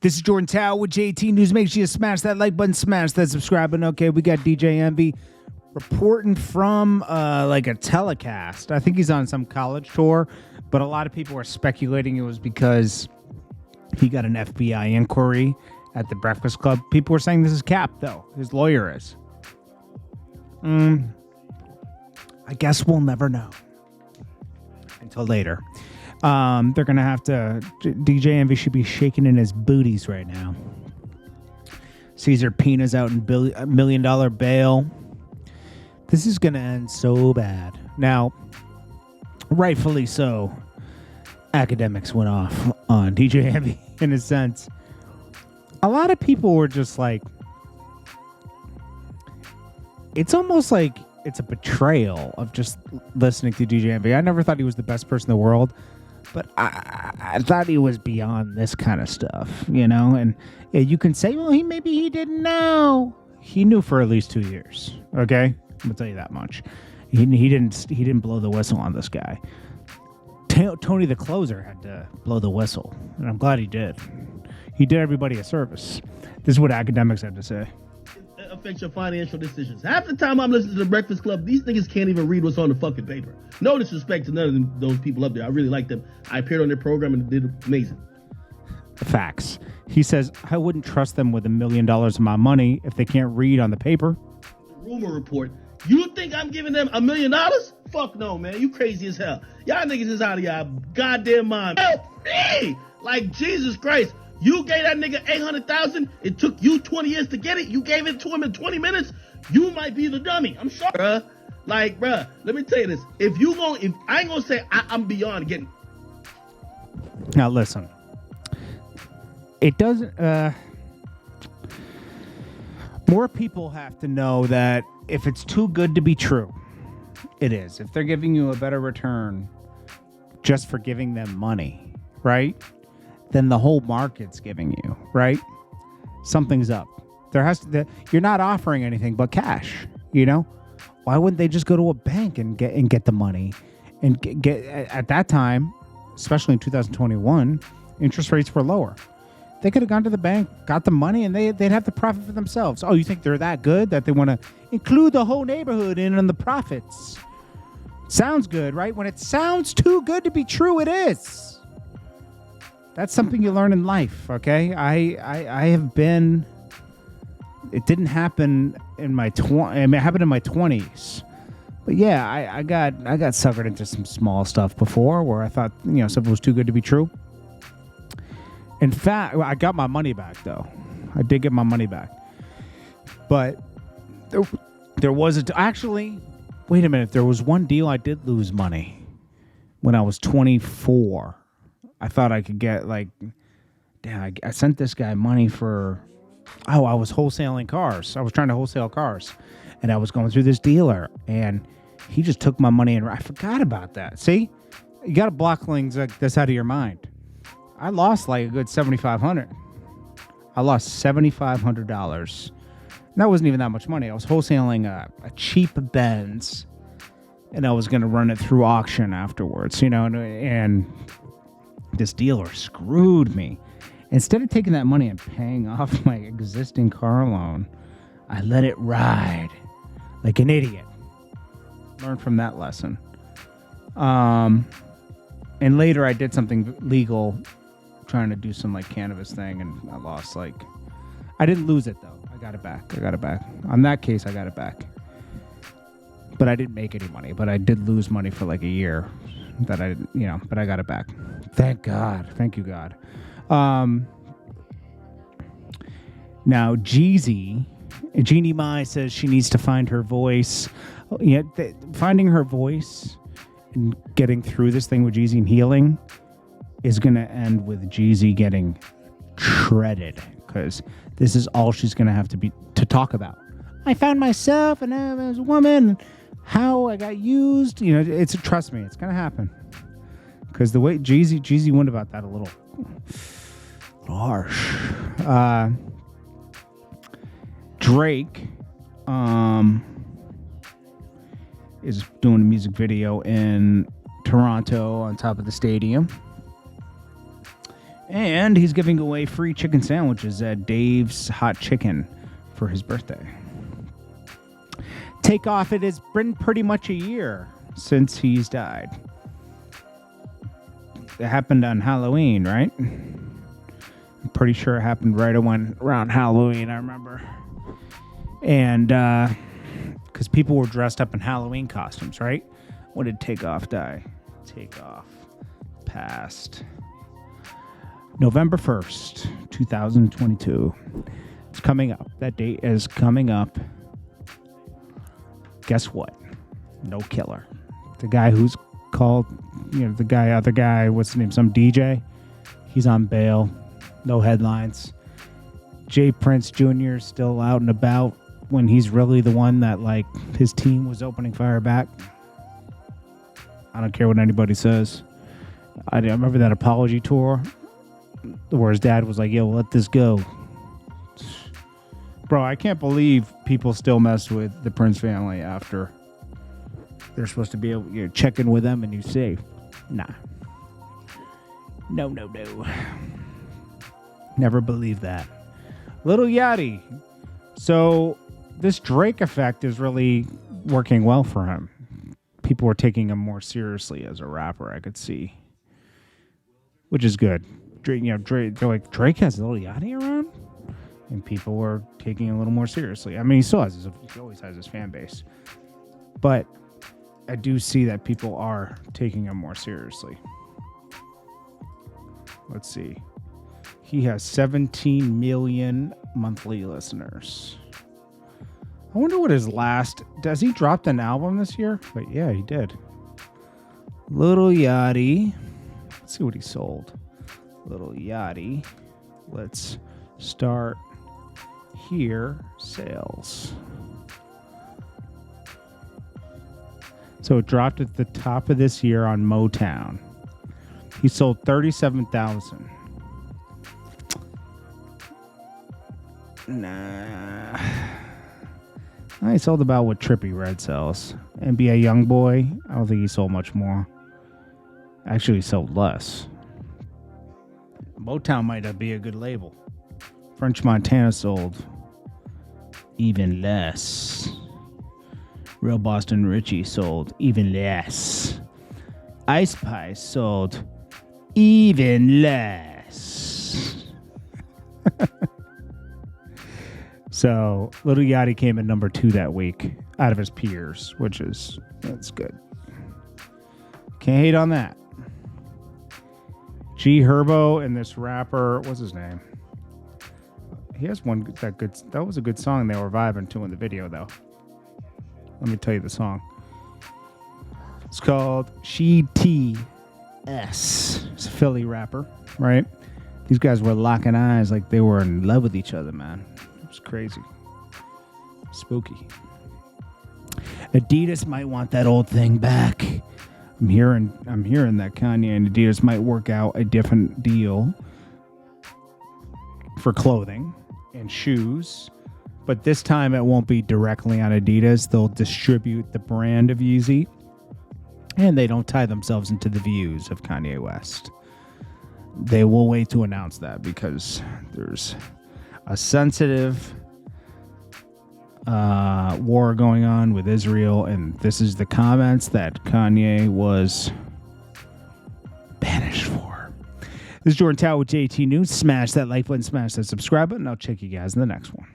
This is Jordan Tower with JT News. Make sure you smash that like button, smash that subscribe button. Okay, we got DJ Envy reporting from like a telecast. I think he's on some college tour, but a lot of people are speculating it was because he got an FBI inquiry at the Breakfast Club. People were saying this is cap, though. His lawyer is. I guess we'll never know until later. They're going to have to... DJ Envy should be shaking in his booties right now. Caesar Pina's out in $1 million bail. This is going to end so bad. Now, rightfully so, Akademiks went off on DJ Envy in a sense. A lot of people were just like... It's almost like it's a betrayal of just listening to DJ Envy. I never thought he was the best person in the world. But I thought he was beyond this kind of stuff, you know? And yeah, you can say, well, maybe he didn't know. He knew for at least 2 years, okay? I'm going to tell you that much. He didn't blow the whistle on this guy. Tony the closer had to blow the whistle, and I'm glad he did. He did everybody a service. This is what Akademiks had to say. It affects your financial decisions. Half the time I'm listening to the Breakfast Club, these niggas can't even read what's on the fucking paper. No disrespect to none of those people up there. I really like them. I appeared on their program and did amazing. Facts. He says, I wouldn't trust them with $1 million of my money if they can't read on the paper. Rumor report. You think I'm giving them $1 million? Fuck no, man. You crazy as hell. Y'all niggas is out of y'all goddamn mind. Help me! Like, Jesus Christ. You gave that nigga $800,000. It took you 20 years to get it. You gave it to him in 20 minutes. You might be the dummy. I'm sorry, bruh. Like, bruh, let me tell you this. If I ain't gonna say I'm beyond getting. Now listen. It doesn't. More people have to know that if it's too good to be true, it is. If they're giving you a better return just for giving them money, right? Then the whole market's giving you, right? Something's up. You're not offering anything but cash, you know? Why wouldn't they just go to a bank and get the money? And get at that time, especially in 2021, interest rates were lower. They could have gone to the bank, got the money, and they'd have the profit for themselves. Oh, you think they're that good that they want to include the whole neighborhood in on the profits? Sounds good, right? When it sounds too good to be true, it is. That's something you learn in life, okay? I have been... It didn't happen in my it happened in my 20s. But yeah, I got suckered into some small stuff before where I thought, something was too good to be true. In fact, I got my money back, though. I did get my money back. But there was actually, wait a minute. There was one deal I did lose money when I was 24. I thought I could get I sent this guy money for, I was wholesaling cars. I was trying to wholesale cars. And I was going through this dealer. And he just took my money and I forgot about that. See? You got to block things like this out of your mind. I lost like a good $7,500. I lost $7,500. That wasn't even that much money. I was wholesaling a cheap Benz. And I was going to run it through auction afterwards, and this dealer screwed me. Instead of taking that money and paying off my existing car loan, I let it ride like an idiot. Learned from that lesson. And later I did something legal, trying to do some cannabis thing, and I lost I didn't lose it though. I got it back. On that case, I got it back. But I didn't make any money. But I did lose money for a year. But I got it back. Thank God. Thank you, God. Now, Jeezy, Jeannie Mai says she needs to find her voice. Finding her voice and getting through this thing with Jeezy and healing is going to end with Jeezy getting shredded, because this is all she's going to have to talk about. I found myself and I was a woman. How I got used, trust me, it's gonna happen. Because the way Jeezy went about that a little harsh. Drake is doing a music video in Toronto on top of the stadium. And he's giving away free chicken sandwiches at Dave's Hot Chicken for his birthday. Takeoff, it has been pretty much a year since he's died. It happened on Halloween, right? I'm pretty sure it happened right around Halloween, I remember. And because people were dressed up in Halloween costumes, right? When did Takeoff die? Takeoff passed November 1st, 2022. It's coming up. That date is coming up. Guess what? No killer. The guy who's called, other guy, what's his name? Some DJ. He's on bail. No headlines. Jay Prince Jr. is still out and about when he's really the one that, like, his team was opening fire back. I don't care what anybody says. I remember that apology tour where his dad was like, yo, let this go. Bro, I can't believe people still mess with the Prince family after they're supposed to be able, you're checking with them and you say, nah. No. Never believe that. Lil Yachty. So this Drake effect is really working well for him. People are taking him more seriously as a rapper, I could see. Which is good. Drake, they're like, Drake has Lil Yachty around? And people were taking it a little more seriously. I mean, he always has his fan base. But I do see that people are taking him more seriously. Let's see. He has 17 million monthly listeners. I wonder what his does he dropped an album this year? But yeah, he did. Lil Yachty. Let's see what he sold. Lil Yachty. Let's start here. Sales. So it dropped at the top of this year on Motown. He sold 37,000. Nah. He sold about what Trippie Redd sells. NBA Youngboy, I don't think he sold much more. Actually, he sold less. Motown might be a good label. French Montana sold even less. Real Boston Richie sold even less. Ice Pie sold even less. So Lil Yachty came in number 2 that week out of his peers, that's good. Can't hate on that. G Herbo and this rapper, what's his name? He has one that was a good song they were vibing to in the video though. Let me tell you the song. It's called She T S. It's a Philly rapper, right? These guys were locking eyes like they were in love with each other, man. It was crazy. Spooky. Adidas might want that old thing back. I'm hearing that Kanye and Adidas might work out a different deal for clothing and shoes. But this time it won't be directly on Adidas. They'll distribute the brand of Yeezy. And they don't tie themselves into the views of Kanye West. They will wait to announce that because there's a sensitive war going on with Israel. And this is the comments that Kanye was banished for. This is Jordan Tower with JT News. Smash that like button, smash that subscribe button. I'll check you guys in the next one.